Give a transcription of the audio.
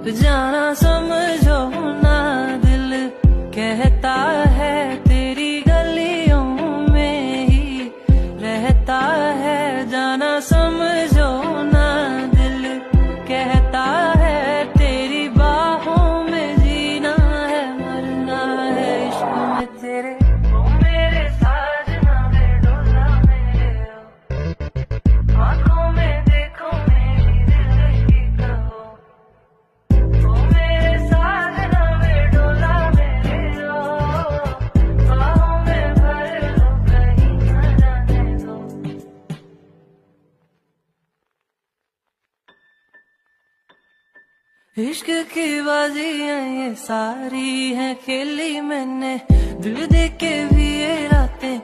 जाना समझो ना दिल कहता है तेरी गलियों में ही रहता है। जाना समझो ना दिल कहता है तेरी बाहों में जीना है मरना है इश्क में तेरे। ओ मेरे साजना वे डोला मेरे ओ आँखों में देखो मेरी दिल की कहो। ओ मेरे साजना वे डोला मेरे ओ बाहों में भर लो कहीं न जाने दो। इश्क की बाजियां ये सारी हैं खेली मैंने दिल दे के भी ये रातें